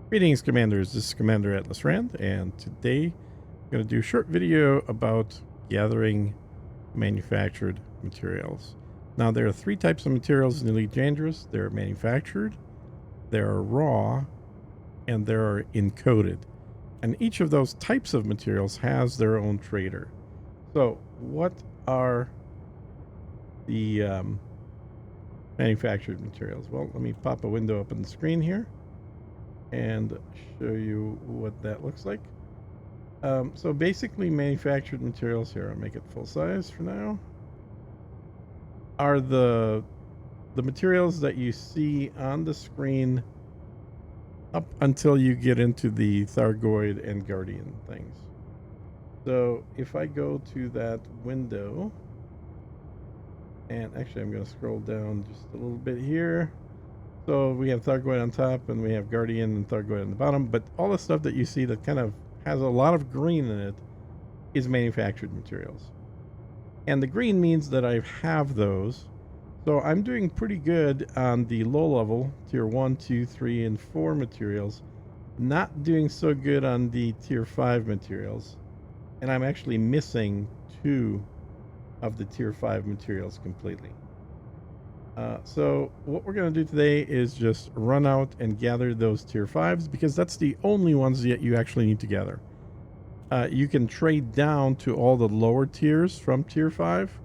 Greetings, Commanders. This is Commander Atlas Rand, and today I'm going to do a short video about gathering manufactured materials. Now, there are three types of materials in Elite Dangerous. There are manufactured, there are raw, and there are encoded. And each of those types of materials has their own trader. So, what are the manufactured materials? Well, let me pop a window up on the screen here and show you what that looks like. So basically manufactured materials here, I'll make it full size for now, are the materials that you see on the screen up until you get into the Thargoid and Guardian things. So if I go to that window, and actually I'm going to scroll down just a little bit here. So we have Thargoid on top, and we have Guardian and Thargoid on the bottom, but all the stuff that you see that kind of has a lot of green in it is manufactured materials. And the green means that I have those. So I'm doing pretty good on the low level, tier 1, 2, 3, and 4 materials. Not doing so good on the tier 5 materials. And I'm actually missing 2 of the tier 5 materials completely. So what we're going to do today is just run out and gather those tier 5s, because that's the only ones that you actually need to gather. You can trade down to all the lower tiers from tier 5,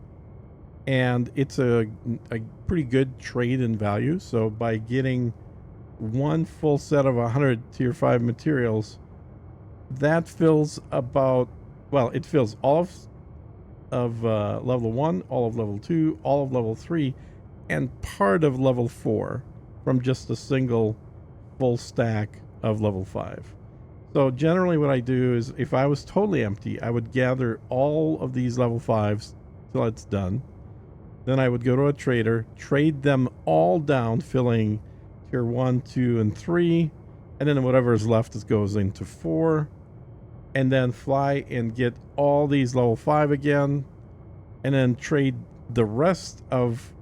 and it's a pretty good trade in value. So by getting one full set of 100 tier 5 materials, that fills about, well, it fills all of level 1, all of level 2, all of level 3, and part of level 4 from just a single full stack of level 5. So generally what I do is, if I was totally empty, I would gather all of these level 5s till it's done. Then I would go to a trader, trade them all down, filling tier 1, 2, and 3, and then whatever is left goes into 4, and then fly and get all these level 5 again, and then trade the rest of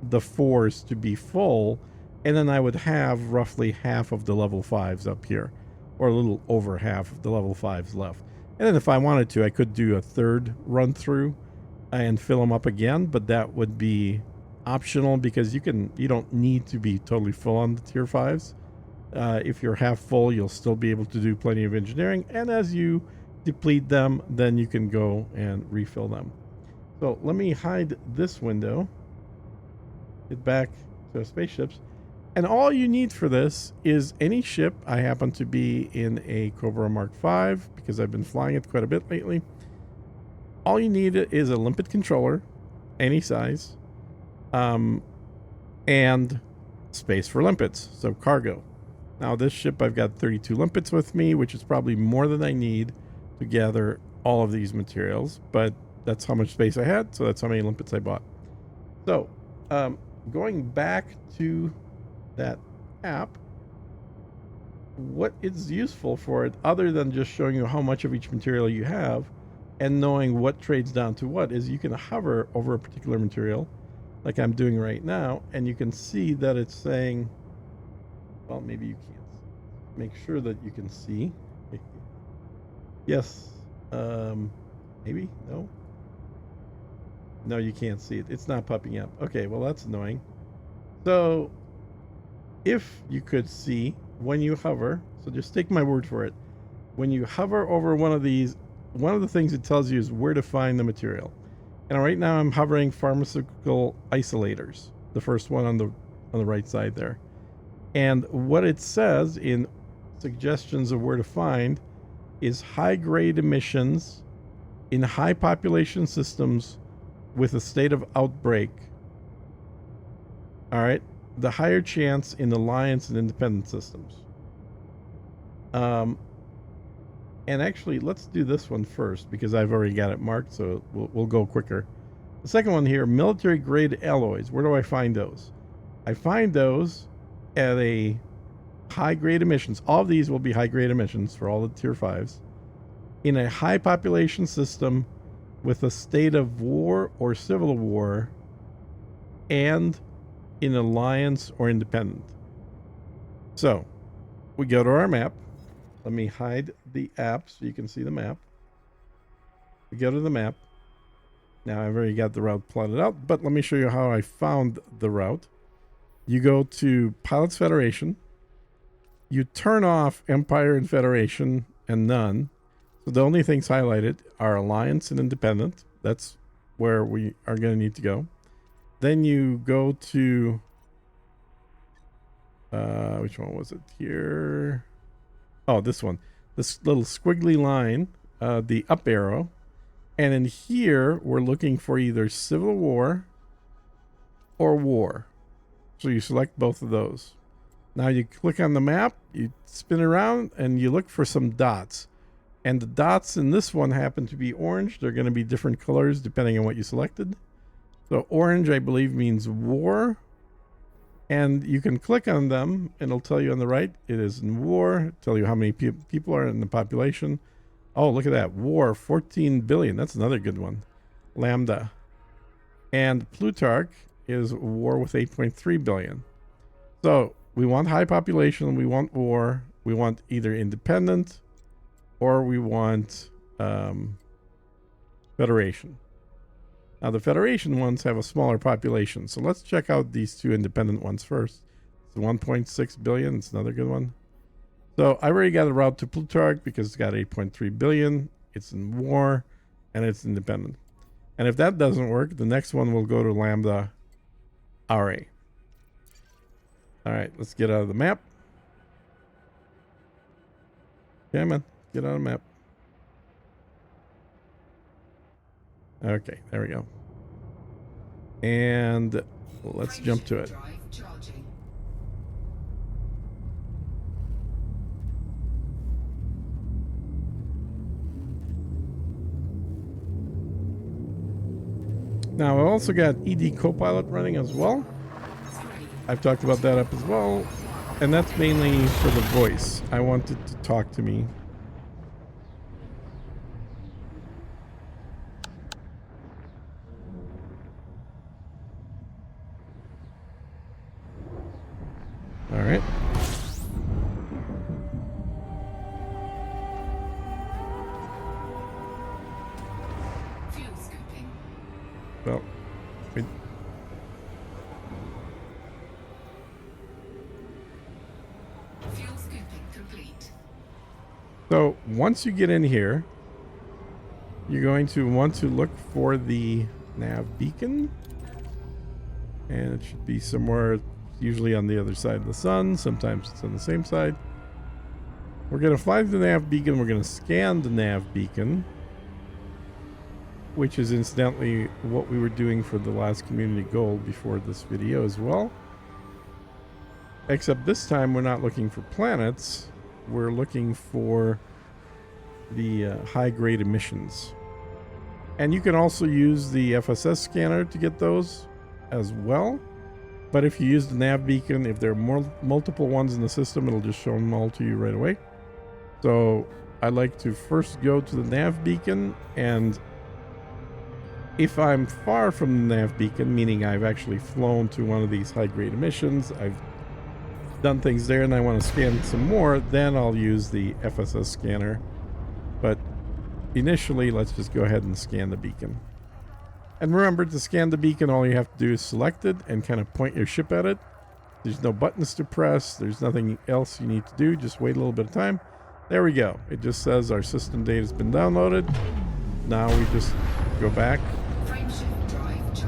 the 4s to be full, and then I would have roughly half of the level 5s up here, or a little over half of the level 5s left. And then if I wanted to, I could do a third run through and fill them up again, but that would be optional, because you don't need to be totally full on the tier 5s. If you're half full, you'll still be able to do plenty of engineering, and as you deplete them, then you can go and refill them. So let me hide this window, get back to spaceships, and all you need for this is any ship. I happen to be in a Cobra Mark V because I've been flying it quite a bit lately. All you need is a limpet controller, any size, and space for limpets, so cargo. Now this ship, I've got 32 limpets with me, which is probably more than I need to gather all of these materials, but that's how much space I had, so that's how many limpets I bought. So going back to that app, what is useful for it, other than just showing you how much of each material you have and knowing what trades down to what, is you can hover over a particular material like I'm doing right now, and you can see that it's saying, well, maybe you can't make sure that you can see. Yes. Maybe? No, you can't see it. It's not popping up. Okay, well, that's annoying. So if you could see when you hover, so just take my word for it, when you hover over one of these, one of the things it tells you is where to find the material. And right now I'm hovering pharmaceutical isolators, the first one on the right side there. And what it says in suggestions of where to find is high-grade emissions in high population systems with a state of outbreak. All right, the higher chance in alliance and independent systems. And actually, let's do this one first, because I've already got it marked, so we'll go quicker. The second one here, military grade alloys. Where do I find those? I find those at a high grade emissions. All of these will be high grade emissions for all the tier 5s in a high population system with a state of war or civil war, and in alliance or independent. So we go to our map. Let me hide the app so you can see the map. We go to the map. Now I've already got the route plotted out, but let me show you how I found the route. You go to Pilots Federation. You turn off Empire and Federation and none. So the only things highlighted are Alliance and Independent. That's where we are going to need to go. Then you go to which one was it here? Oh, this one. This little squiggly line, the up arrow. And in here, we're looking for either Civil War or War. So you select both of those. Now you click on the map, you spin around, and you look for some dots. And the dots in this one happen to be orange. They're going to be different colors depending on what you selected. So orange, I believe, means war. And you can click on them, and it'll tell you on the right, it is in war. Tell you how many people are in the population. Oh, look at that. War, 14 billion. That's another good one. Lambda. And Plutarch is war with 8.3 billion. So we want high population. We want war. We want either independent or we want Federation. Now, the Federation ones have a smaller population. So let's check out these two independent ones first. It's 1.6 billion. It's another good one. So I already got a route to Plutarch because it's got 8.3 billion. It's in war and it's independent. And if that doesn't work, the next one will go to Lambda RA. All right, let's get out of the map. Okay, man, get out of the map. Okay, there we go. And let's jump to it. Now, I've also got ED Copilot running as well. I've talked about that up as well. And that's mainly for the voice. I want it to talk to me. All right. Well, so once you get in here, you're going to want to look for the nav beacon, and it should be somewhere, usually on the other side of the sun. Sometimes it's on the same side. We're going to fly to the nav beacon. We're going to scan the nav beacon, which is incidentally what we were doing for the last community goal before this video as well. Except this time we're not looking for planets. We're looking for the high-grade emissions. And you can also use the FSS scanner to get those as well. But if you use the nav beacon, if there are multiple ones in the system, it'll just show them all to you right away. So I like to first go to the nav beacon, and if I'm far from the nav beacon, meaning I've actually flown to one of these high-grade emissions, I've done things there and I want to scan some more, then I'll use the FSS scanner. But initially, let's just go ahead and scan the beacon. And remember, to scan the beacon, all you have to do is select it and kind of point your ship at it. There's no buttons to press. There's nothing else you need to do. Just wait a little bit of time. There we go. It just says our system data has been downloaded. Now we just go back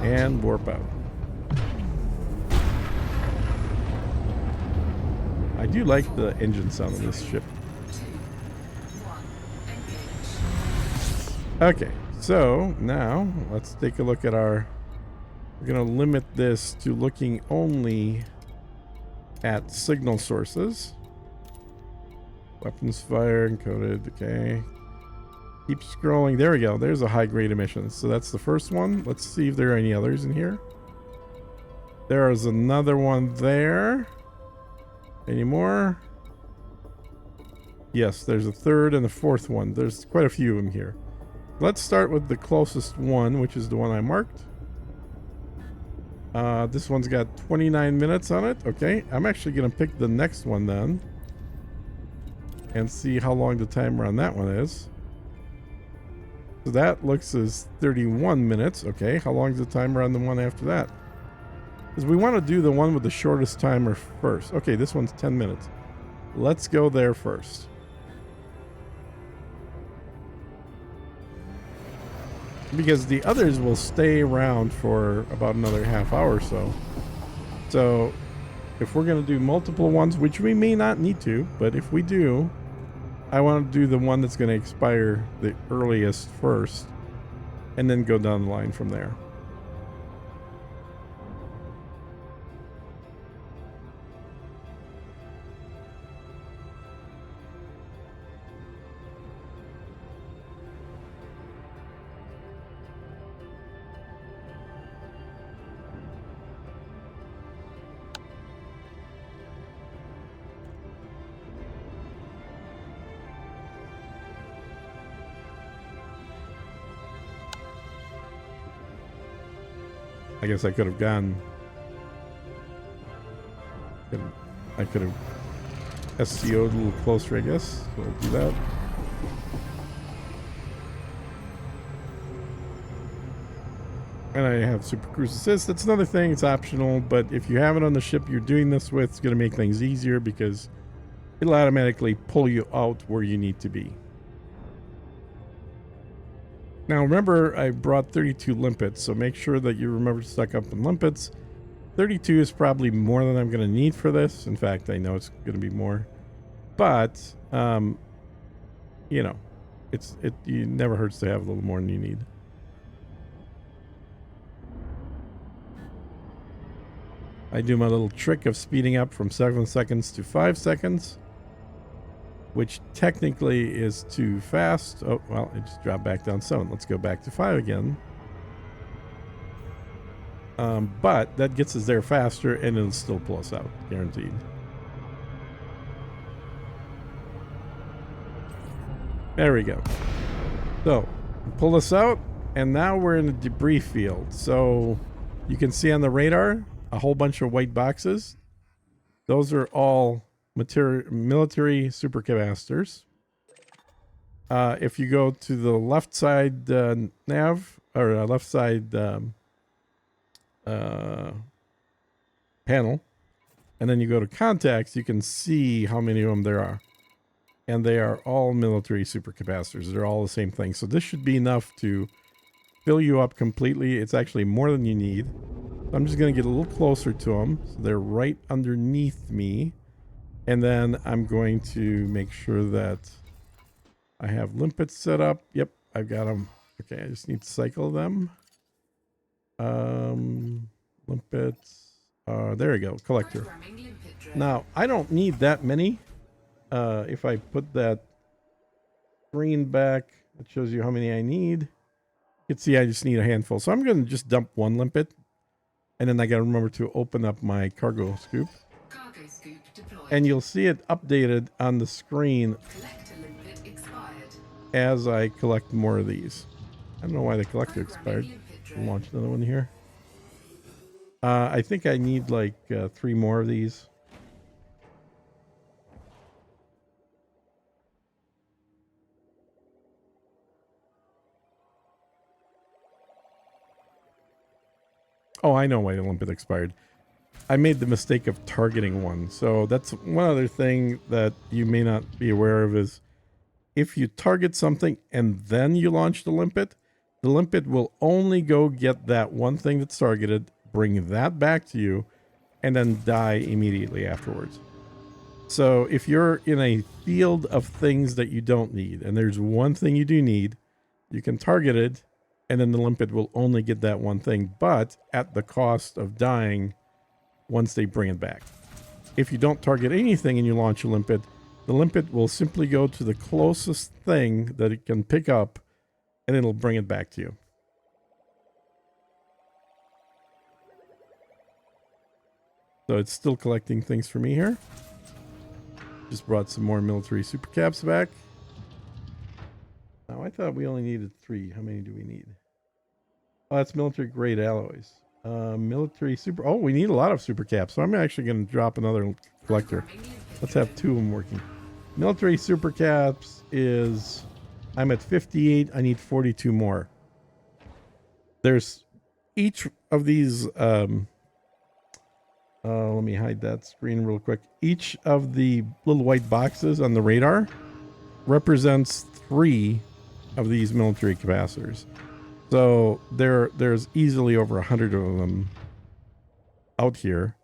and warp out. I do like the engine sound of this ship. Okay, so now let's take a look at our... We're going to limit this to looking only at signal sources. Weapons fire, encoded, okay. Keep scrolling. There we go. There's a high-grade emissions. So that's the first one. Let's see if there are any others in here. There is another one there. Any more? Yes, there's a third and a fourth one. There's quite a few of them here. Let's start with the closest one, which is the one I marked. This one's got 29 minutes on it. Okay, I'm actually going to pick the next one then. and see how long the timer on that one is. So that looks as 31 minutes. Okay, how long is the timer on the one after that? Because we want to do the one with the shortest timer first. Okay, this one's 10 minutes. Let's go there first. Because the others will stay around for about another half hour or so. So if we're going to do multiple ones, which we may not need to, but if we do, I want to do the one that's going to expire the earliest first and then go down the line from there. I guess I could have gone. I could have SCO'd a little closer, I guess. So we'll do that. And I have Super Cruise Assist. That's another thing. It's optional, but if you have it on the ship you're doing this with, it's going to make things easier because it'll automatically pull you out where you need to be. Now remember, I brought 32 limpets, so make sure that you remember to stock up on limpets. 32 is probably more than I'm going to need for this. In fact, I know it's going to be more. But, you know, it never hurts to have a little more than you need. I do my little trick of speeding up from 7 seconds to 5 seconds, which technically is too fast. Oh, well, it just dropped back down 7. Let's go back to 5 again. But that gets us there faster, and it'll still pull us out, guaranteed. There we go. So, pull us out, and now we're in a debris field. So, you can see on the radar a whole bunch of white boxes. Those are all military supercapacitors. If you go to the left side nav, or left side panel, and then you go to contacts, you can see how many of them there are. And they are all military supercapacitors. They're all the same thing. So this should be enough to fill you up completely. It's actually more than you need. I'm just going to get a little closer to them. So they're right underneath me. And then I'm going to make sure that I have limpets set up. Yep, I've got them. Okay, I just need to cycle them. Limpets. There we go, collector. Now, I don't need that many. If I put that screen back, it shows you how many I need. You can see I just need a handful. So I'm going to just dump one limpet. And then I got to remember to open up my cargo scoop. And you'll see it updated on the screen as I collect more of these. I don't know why the collector expired. I'll launch another one here. I think I need like 3 more of these. Oh, I know why the limpet expired. I made the mistake of targeting one. So that's one other thing that you may not be aware of is if you target something and then you launch the limpet will only go get that one thing that's targeted, bring that back to you, and then die immediately afterwards. So if you're in a field of things that you don't need, and there's one thing you do need, you can target it, and then the limpet will only get that one thing, but at the cost of dying once they bring it back. If you don't target anything and you launch a limpet, the limpet will simply go to the closest thing that it can pick up, and it'll bring it back to you. So it's still collecting things for me here. Just brought some more military supercaps back. Now, I thought we only needed 3. How many do we need? Oh, that's military grade alloys. Military super... Oh, we need a lot of supercaps. So I'm actually going to drop another collector. Let's have 2 of them working. Military supercaps is, I'm at 58. I need 42 more. There's each of these, let me hide that screen real quick. Each of the little white boxes on the radar represents 3 of these military capacitors. So there's easily over 100 of them out here.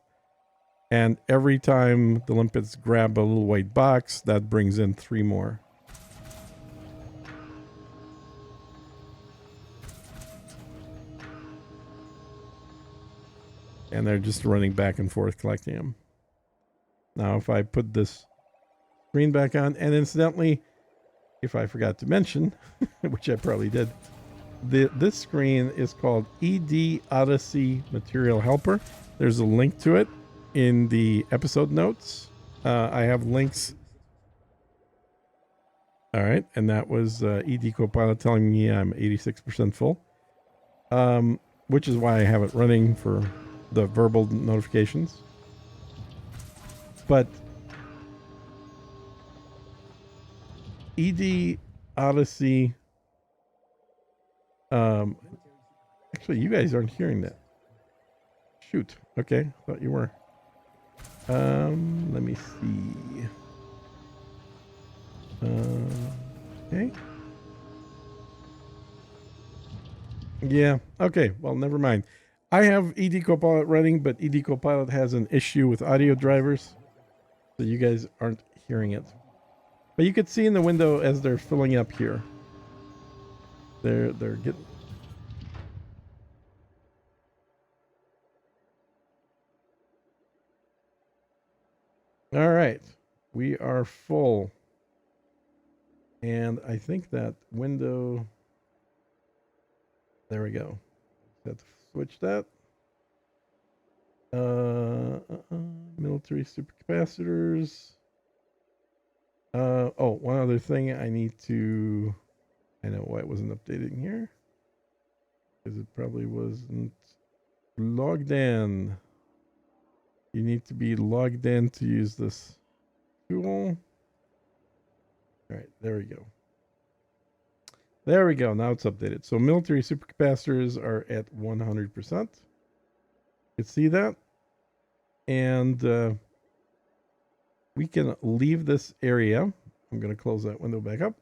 And every time the limpets grab a little white box, that brings in 3 more. And they're just running back and forth collecting them. Now, if I put this screen back on, and incidentally, if I forgot to mention, which I probably did, this screen is called ED Odyssey Material Helper. There's a link to it in the episode notes. I have links. All right, and that was ED Copilot telling me I'm 86% full, which is why I have it running for the verbal notifications. But ED Odyssey, actually, you guys aren't hearing that. Shoot. Okay, thought you were. Let me see. Okay. Yeah. Okay. Well, never mind. I have ED Copilot running, but ED Copilot has an issue with audio drivers, so you guys aren't hearing it. But you could see in the window as they're filling up here. They're getting. All right, we are full, and I think that window. There we go. Let's switch that. Military supercapacitors. Oh, one other thing I need to. I know why it wasn't updated here. Because it probably wasn't logged in. You need to be logged in to use this tool. All right, there we go. There we go. Now it's updated. So military supercapacitors are at 100%. You can see that. And we can leave this area. I'm going to close that window back up.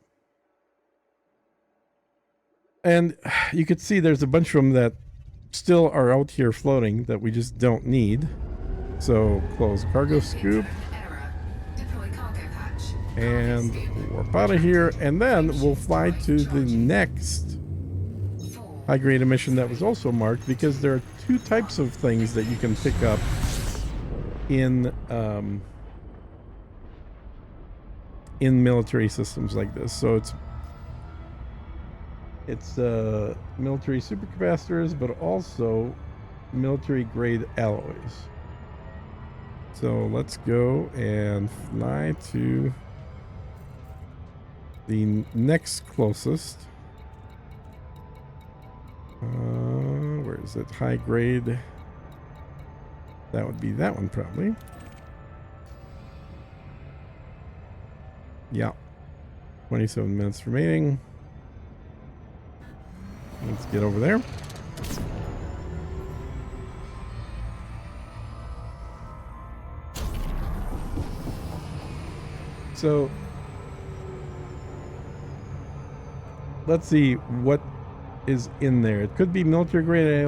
And you could see there's a bunch of them that still are out here floating that we just don't need. So close cargo scoop. And warp out of here. And then we'll fly to the next high-grade emission that was also marked, because there are 2 types of things that you can pick up in military systems like this. So it's military supercapacitors, but also military grade alloys. So let's go and fly to the next closest. Where is it? High grade. That would be that one probably. Yeah. 27 minutes remaining. Let's get over there. So let's see what is in there. It could be military grade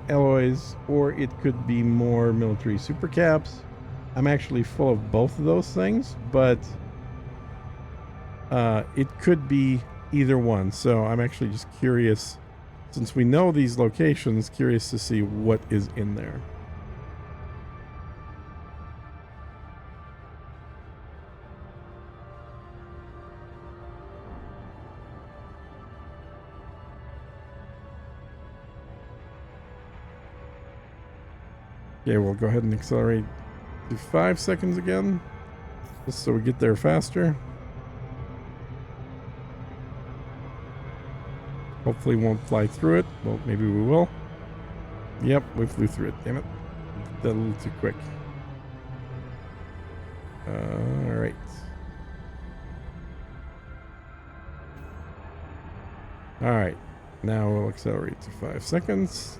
alloys, or it could be more military supercaps. I'm actually full of both of those things, but it could be either one. So I'm actually just curious, since we know these locations, curious to see what is in there. Okay, we'll go ahead and accelerate to 5 seconds again, just so we get there faster. Hopefully won't fly through it. Well, maybe we will. Yep, we flew through it. Damn it. Did that a little too quick. Alright. All right. Now we'll accelerate to 5 seconds.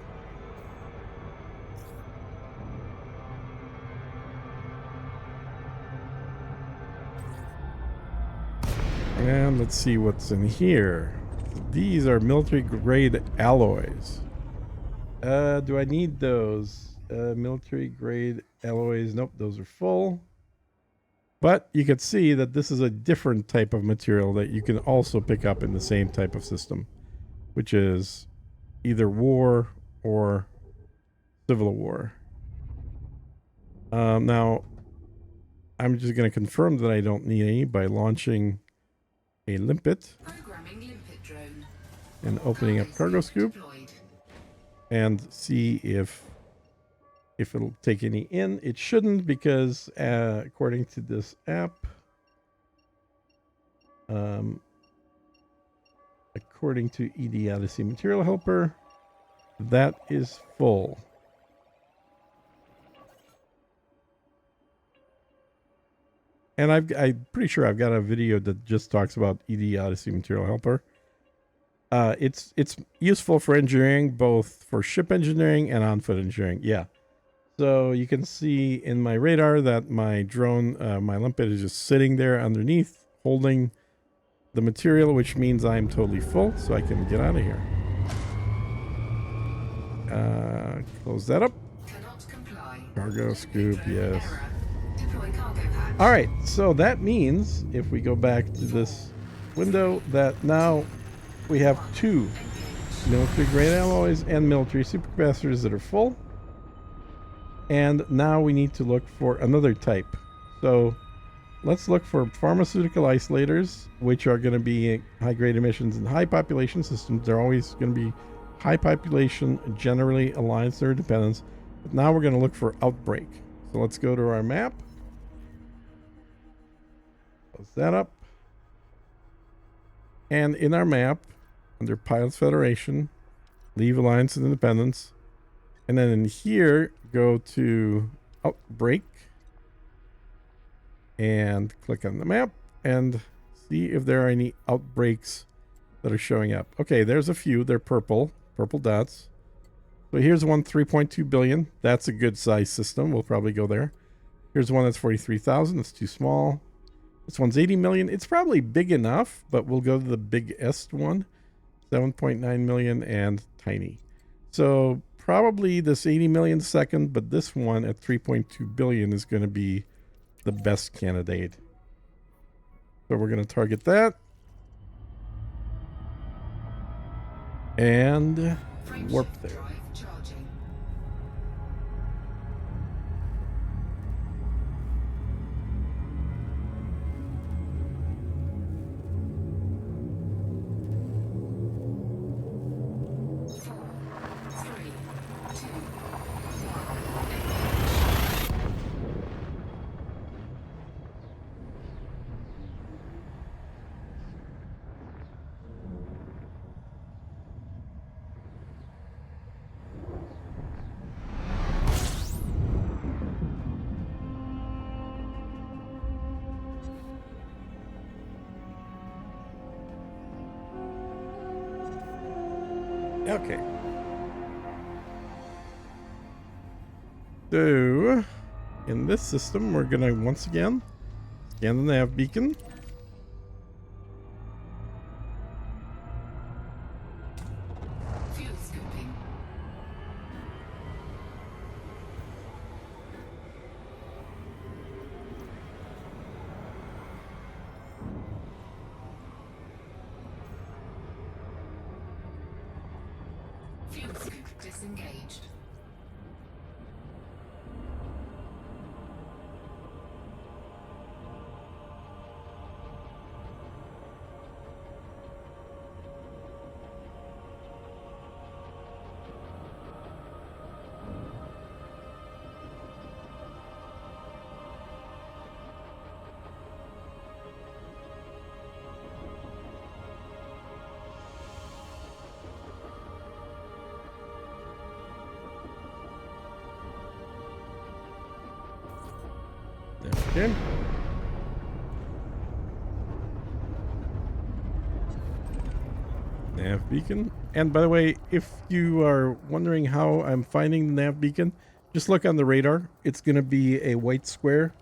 And let's see what's in here. These are military grade alloys. Do I need those? Military grade alloys. Nope, those are full. But you can see that this is a different type of material that you can also pick up in the same type of system, which is either war or civil war. Now, I'm just going to confirm that I don't need any by launching a limpet and opening up cargo scoop and see if it'll take any in. It shouldn't, because according to this app, according to ED Odyssey Material Helper, that is full. And I'm pretty sure I've got a video that just talks about ED Odyssey Material Helper. It's useful for engineering, both for ship engineering and on-foot engineering. Yeah. So you can see in my radar that my drone, my limpet, is just sitting there underneath, holding the material, which means I'm totally full, so I can get out of here. Close that up. Cargo scoop, yes. All right, so that means if we go back to this window, that now we have 2 military grade alloys and military supercapacitors that are full. And now we need to look for another type. So let's look for pharmaceutical isolators, which are going to be high grade emissions in high population systems. They're always going to be high population, generally alliance interdependence. But now we're going to look for outbreak. So let's go to our map. Close that up. And in our map, under Pilots Federation, leave Alliance and Independence. And then in here, go to Outbreak. And click on the map and see if there are any outbreaks that are showing up. Okay, there's a few. They're purple dots. So here's one 3.2 billion. That's a good size system. We'll probably go there. Here's one that's 43,000. It's too small. This one's 80 million. It's probably big enough, but we'll go to the biggest one, 7.9 million, and tiny. So probably this 80 million second, but this one at 3.2 billion is going to be the best candidate. So we're going to target that. And warp there. Okay. So, in this system, we're going to once again scan the nav beacon. Disengaged. Okay. Nav beacon. And by the way, if you are wondering how I'm finding the nav beacon, just look on the radar. It's going to be a white square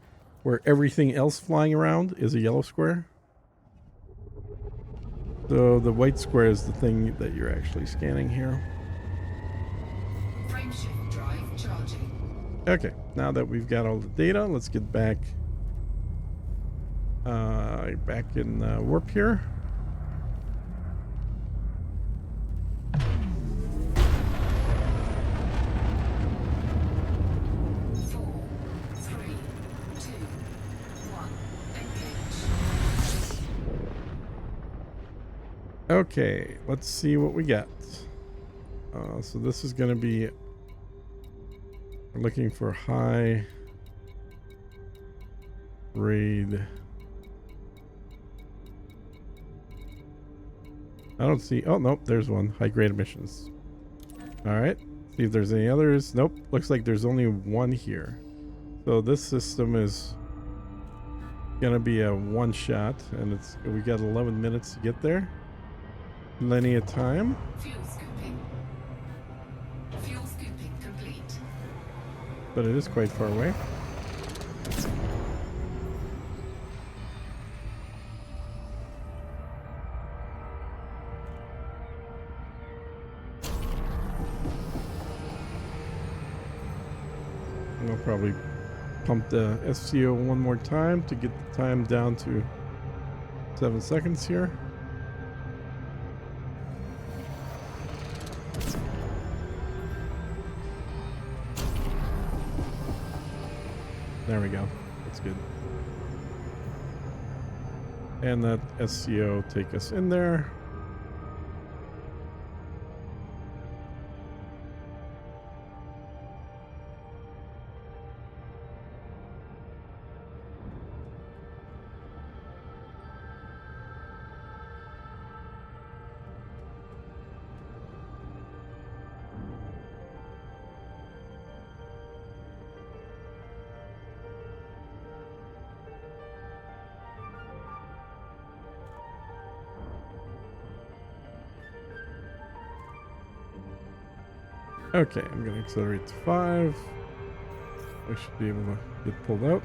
where everything else flying around is a yellow square. So the white square is the thing that you're actually scanning here. Frameshift drive charging. Okay, now that we've got all the data, let's get back in warp here. Okay, let's see what we got. So this is going to be, we're looking for high grade. I don't see, oh nope, there's one, high grade emissions. All right, see if there's any others. Nope, looks like there's only one here. So this system is going to be a one shot, and we got 11 minutes to get there. Plenty of time. Fuel scooping. Fuel scooping complete. But it is quite far away. We'll probably pump the SCO one more time to get the time down to 7 seconds here. There we go. That's good. And that SCO take us in there. Okay, I'm going to accelerate to 5. I should be able to get pulled out.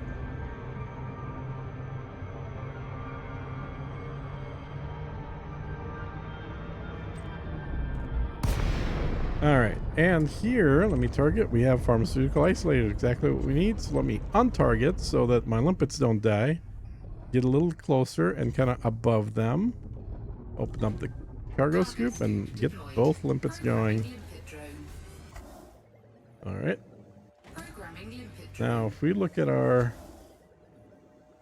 All right, and here, let me target. We have pharmaceutical isolators, exactly what we need. So let me untarget so that my limpets don't die. Get a little closer and kind of above them. Open up the cargo scoop and get both limpets going. All right. Now, if we look at our,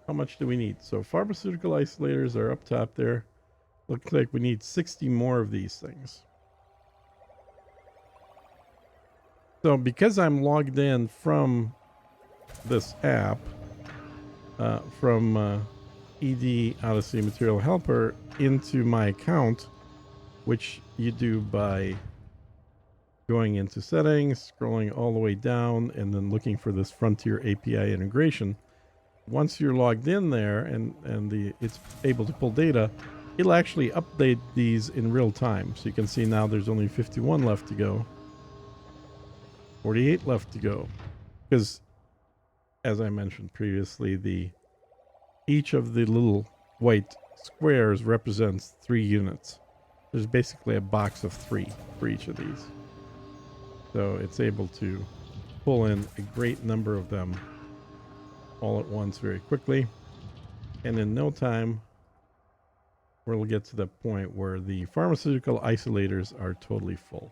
how much do we need? So pharmaceutical isolators are up top there. Looks like we need 60 more of these things. So because I'm logged in from this app, from ED Odyssey Material Helper into my account, which you do by going into settings, scrolling all the way down, and then looking for this Frontier API integration. Once you're logged in there and it's able to pull data, it'll actually update these in real time. So you can see now there's only 51 left to go. 48 left to go. Because, as I mentioned previously, each of the little white squares represents 3 units. There's basically a box of 3 for each of these. So it's able to pull in a great number of them all at once very quickly. And in no time, we'll get to the point where the pharmaceutical isolators are totally full.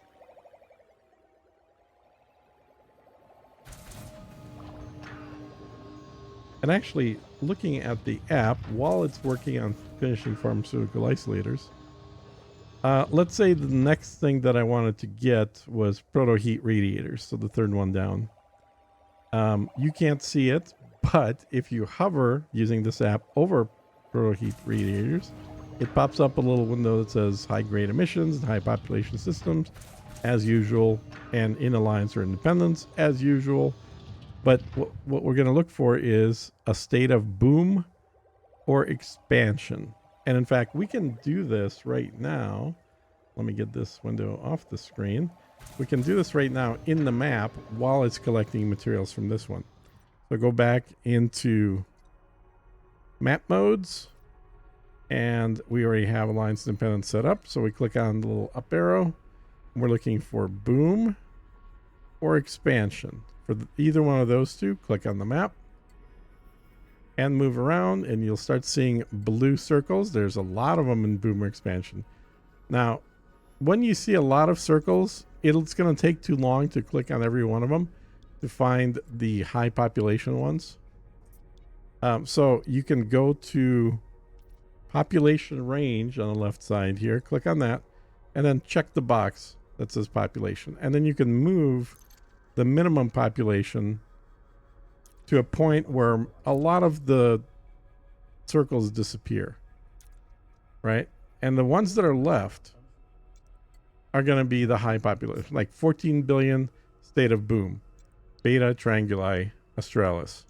And actually, looking at the app while it's working on finishing pharmaceutical isolators, let's say the next thing that I wanted to get was proto-heat radiators, so the third one down. You can't see it, but if you hover using this app over proto-heat radiators, it pops up a little window that says high-grade emissions and high population systems, as usual, and in alliance or independence, as usual. But what we're going to look for is a state of boom or expansion. And in fact, we can do this right now Let me get this window off the screen. We can do this right now in the map while it's collecting materials from this one. So go back into map modes, and we already have Alliance Independent set up. So we click on the little up arrow. We're looking for boom or expansion. For either one of those two, click on the map and move around, and you'll start seeing blue circles. There's a lot of them in boom or expansion. Now, when you see a lot of circles, it's going to take too long to click on every one of them to find the high population ones. So you can go to population range on the left side here, click on that, and then check the box that says population. And then you can move the minimum population to a point where a lot of the circles disappear, right? And the ones that are left are going to be the high population, like 14 billion state of boom, Beta Trianguli Australis.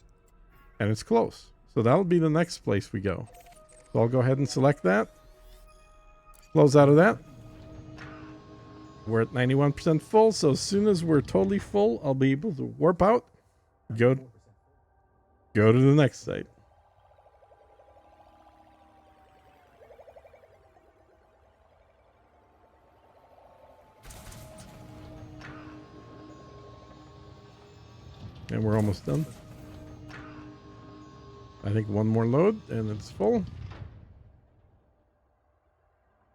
And it's close. So that'll be the next place we go. So I'll go ahead and select that. Close out of that. We're at 91% full. So as soon as we're totally full, I'll be able to warp out, go to the next site. And we're almost done. I think one more load and it's full.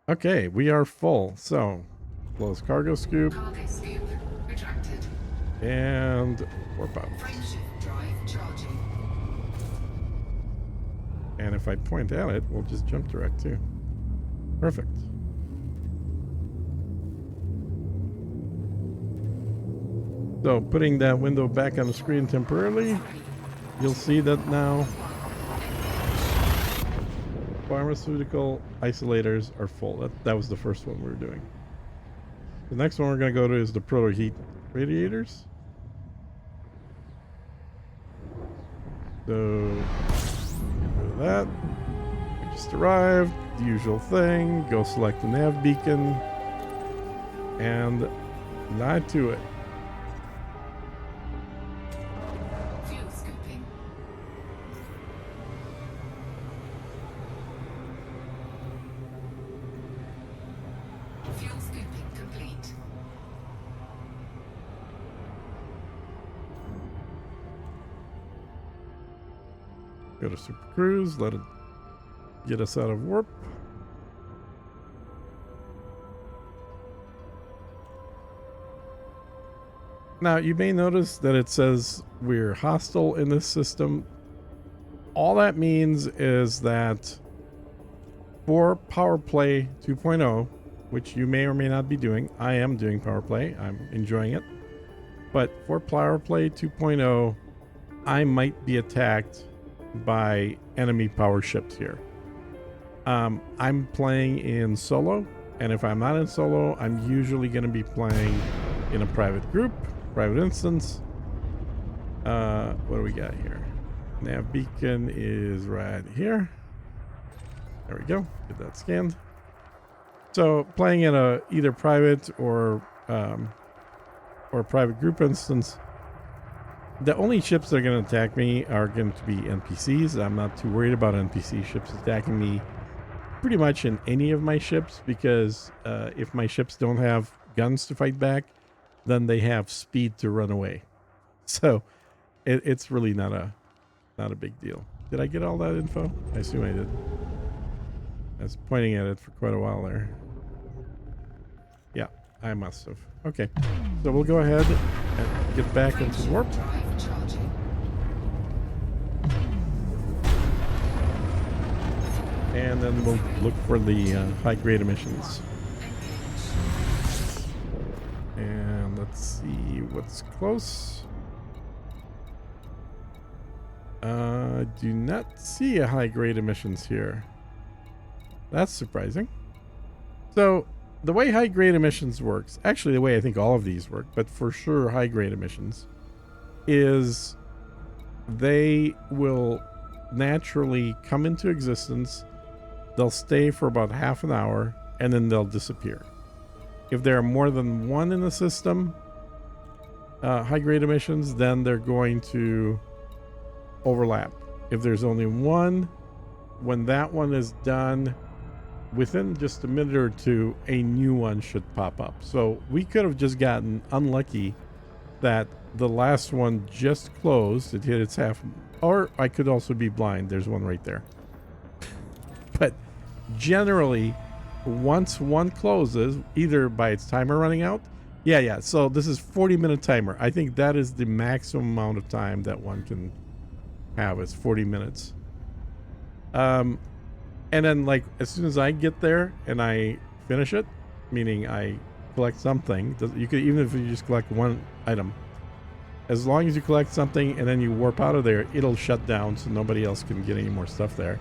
Okay, we are full. So close cargo scoop. Cargo scoop retracted. And warp out. Frameshift drive charging. And if I point at it, we'll just jump direct too. Perfect. So putting that window back on the screen temporarily, you'll see that now pharmaceutical isolators are full. That was the first one we were doing. The next one we're going to go to is the proto heat radiators. So get rid of that. We just arrived. The usual thing. Go select the nav beacon and nod to it. Fuel scooping. Fuel scooping complete. Go to Super Cruise. Let it get us out of warp. Now, you may notice that it says we're hostile in this system. All that means is that for Power Play 2.0, which you may or may not be doing, I am doing Power Play. I'm enjoying it. But for Power Play 2.0, I might be attacked by enemy power ships here. I'm playing in solo, and if I'm not in solo, I'm usually going to be playing in a private group. Private instance. What do we got here? Nav beacon is right here. There we go. Get that scanned. So playing in a either private or private group instance, the only ships that are going to attack me are going to be NPCs. I'm not too worried about NPC ships attacking me pretty much in any of my ships, because if my ships don't have guns to fight back, then they have speed to run away. So it's really not a big deal. Did I get all that info? I assume I did. I was pointing at it for quite a while there. Yeah, I must have. Okay, so we'll go ahead and get back into warp. Drive charging. And then we'll look for the high-grade emissions. And let's see what's close. Do not see a high-grade emissions here. That's surprising. So the way high-grade emissions works, actually the way I think all of these work, but for sure high-grade emissions, is they will naturally come into existence. They'll stay for about half an hour, and then they'll disappear. If there are more than one in the system, high grade emissions, then they're going to overlap. If there's only one, when that one is done, within just a minute or two, a new one should pop up. So we could have just gotten unlucky that the last one just closed. It hit its half, or I could also be blind. There's one right there. But generally, once one closes, either by its timer running out, yeah. So this is 40-minute timer. I think that is the maximum amount of time that one can have. Is 40 minutes. And then, like, as soon as I get there and I finish it, meaning I collect something, you could, even if you just collect one item, as long as you collect something and then you warp out of there, it'll shut down so nobody else can get any more stuff there.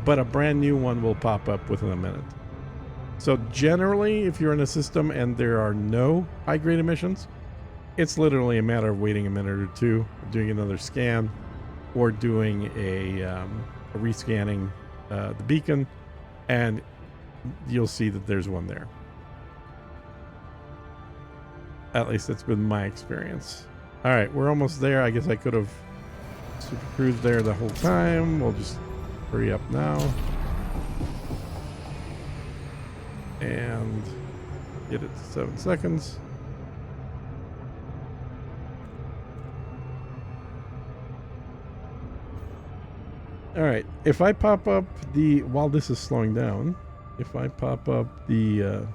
But a brand new one will pop up within a minute. So generally, if you're in a system and there are no high-grade emissions, it's literally a matter of waiting a minute or two, doing another scan, or doing a rescanning the beacon, and you'll see that there's one there. At least that's been my experience. All right, we're almost there. I guess I could have super cruised there the whole time. We'll just hurry up now and get it to 7 seconds. All right, if I pop up the, while this is slowing down, if I pop up the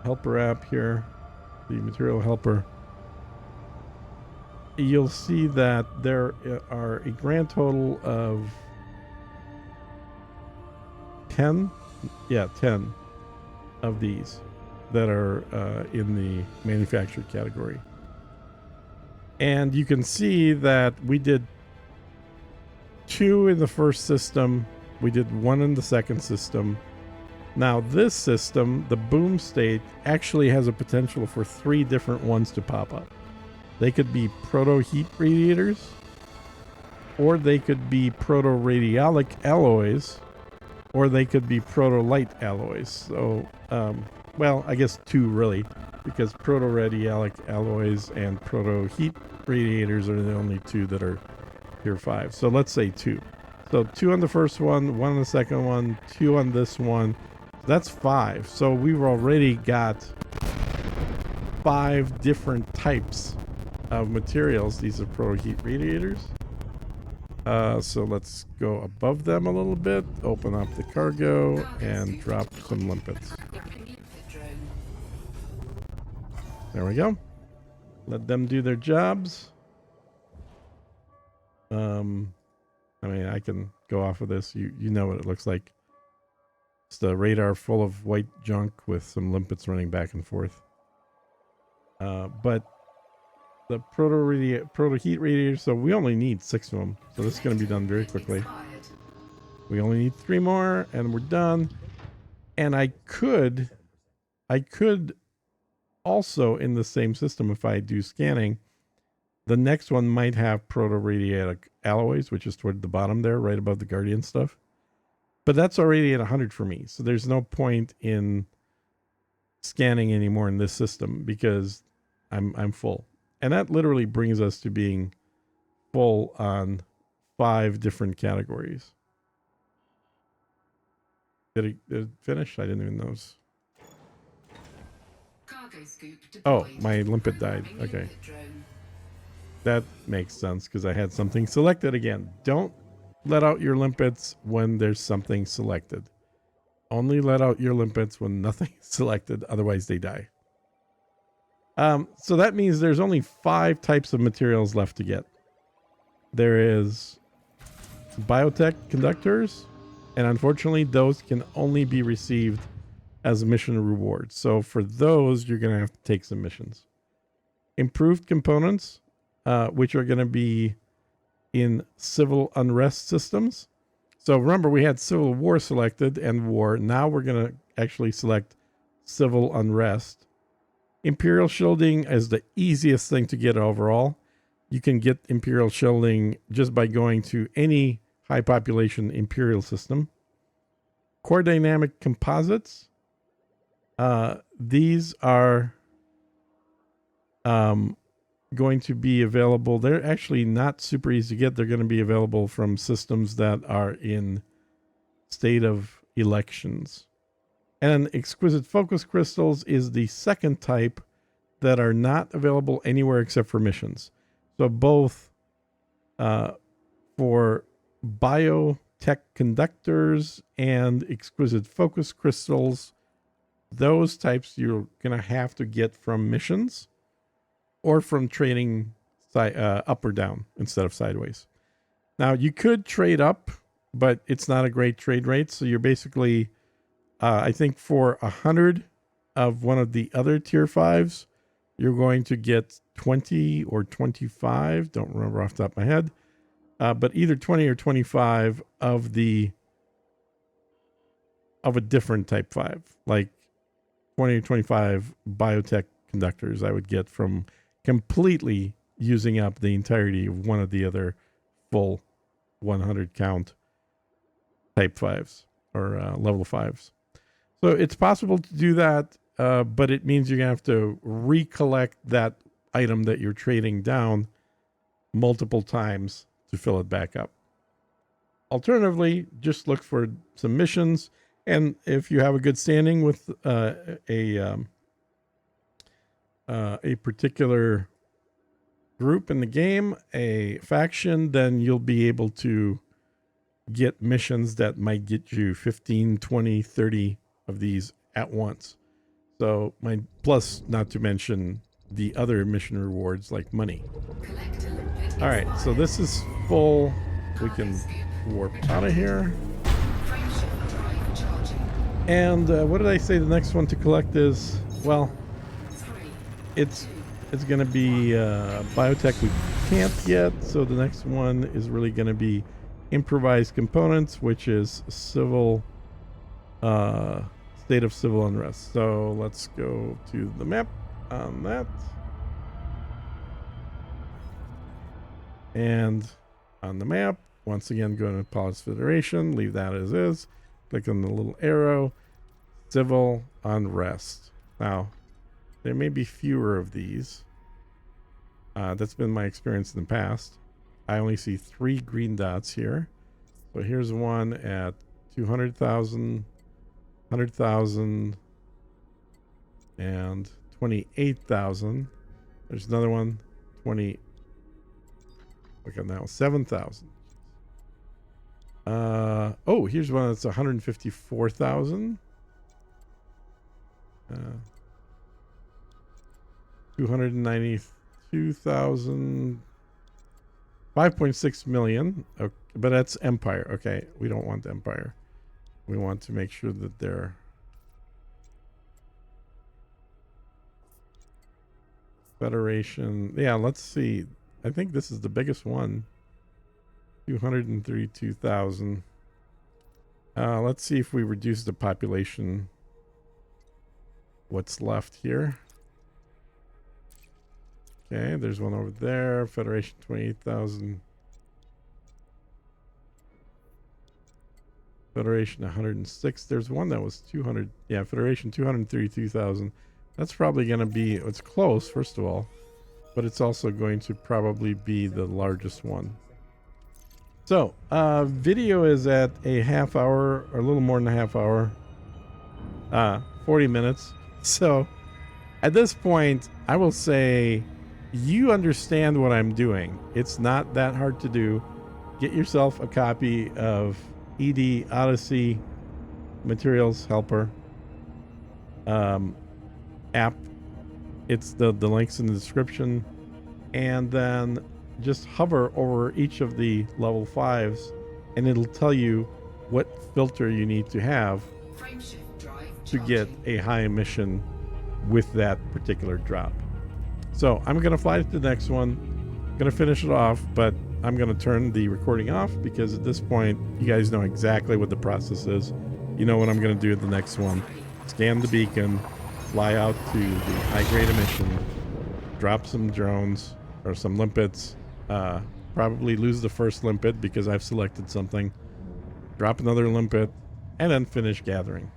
helper app here, the material helper, you'll see that there are a grand total of 10 of these that are in the manufactured category. And you can see that we did 2 in the first system, we did 1 in the second system. Now this system, the boom state, actually has a potential for 3 different ones to pop up. They could be proto-heat radiators, or they could be proto-radialic alloys, or they could be proto-light alloys. So, well, I guess 2 really, because proto-radialic alloys and proto-heat radiators are the only 2 that are Tier 5. So let's say 2. So 2 on the first one, 1 on the second one, 2 on this one. That's 5. So we've already got 5 different types of materials. These are proto-heat radiators. So let's go above them a little bit, open up the cargo, and drop some limpets. There we go. Let them do their jobs. I mean, I can go off of this. You know what it looks like. It's the radar full of white junk with some limpets running back and forth. But the proto-heat radiators, so we only need 6 of them. So this is going to be done very quickly. We only need 3 more and we're done. And I could also, in the same system, if I do scanning, the next one might have proto-radiatic alloys, which is toward the bottom there, right above the Guardian stuff. But that's already at 100 for me. So there's no point in scanning anymore in this system because I'm full. And that literally brings us to being full on 5 different categories. Did it finish? I didn't even notice. Oh, my limpet died. Okay. That makes sense because I had something selected again. Don't let out your limpets when there's something selected. Only let out your limpets when nothing is selected, otherwise they die. So that means there's only 5 types of materials left to get. There is biotech conductors, and unfortunately those can only be received as mission rewards. So for those, you're going to have to take some missions. Improved components, which are going to be in civil unrest systems. So remember, we had civil war selected and war. Now we're going to actually select civil unrest. Imperial shielding is the easiest thing to get overall. You can get Imperial shielding just by going to any high population Imperial system. Core dynamic composites. These are going to be available. They're actually not super easy to get. They're going to be available from systems that are in state of elections. And exquisite focus crystals is the second type that are not available anywhere except for missions. So both for biotech conductors and exquisite focus crystals, those types you're going to have to get from missions or from trading up or down instead of sideways. Now, you could trade up, but it's not a great trade rate. So you're basically, I think for 100 of one of the other tier 5s, you're going to get 20 or 25. Don't remember off the top of my head. But either 20 or 25 of a different type 5. Like 20 or 25 biotech conductors I would get from completely using up the entirety of one of the other full 100 count type 5s or level 5s. So it's possible to do that, but it means you're going to have to recollect that item that you're trading down multiple times to fill it back up. Alternatively, just look for some missions, and if you have a good standing with a particular group in the game, a faction, then you'll be able to get missions that might get you 15, 20, 30 of these at once. So plus not to mention the other mission rewards like money. All right, so this is full. We can warp out of here. And what did I say the next one to collect is? Well, it's going to be biotech we can't yet. So the next one is really going to be improvised components, which is civil state of civil unrest. So let's go to the map on that. And on the map, once again, go to Polish Federation, leave that as is. Click on the little arrow, civil unrest. Now, there may be fewer of these. That's been my experience in the past. I only see 3 green dots here. So here's one at 200,000, 100,000, and 28,000. There's another one, look at that, 7,000. Oh, here's one that's 154,000. 292,000. 5.6 million. Okay, but that's Empire. Okay, we don't want Empire. We want to make sure that they're Federation. Yeah, let's see. I think this is the biggest one. 232,000. Let's see if we reduce the population. What's left here? Okay, there's one over there. Federation 28,000. Federation 106. There's one that was 200. Yeah, Federation 232,000. That's probably going to be, it's close, first of all, but it's also going to probably be the largest one. So, video is at a half hour, or a little more than a half hour, 40 minutes. So, at this point, I will say, you understand what I'm doing. It's not that hard to do. Get yourself a copy of ED Odyssey Materials Helper app. It's the links in the description, and then just hover over each of the level 5s and it'll tell you what filter you need to have to get a high emission with that particular drop. So I'm going to fly to the next one. I'm going to finish it off, but I'm going to turn the recording off because at this point you guys know exactly what the process is. You know what I'm going to do at the next one. Scan the beacon, fly out to the high grade emission, drop some drones or some limpets, probably lose the first limpet because I've selected something, drop another limpet, and then finish gathering.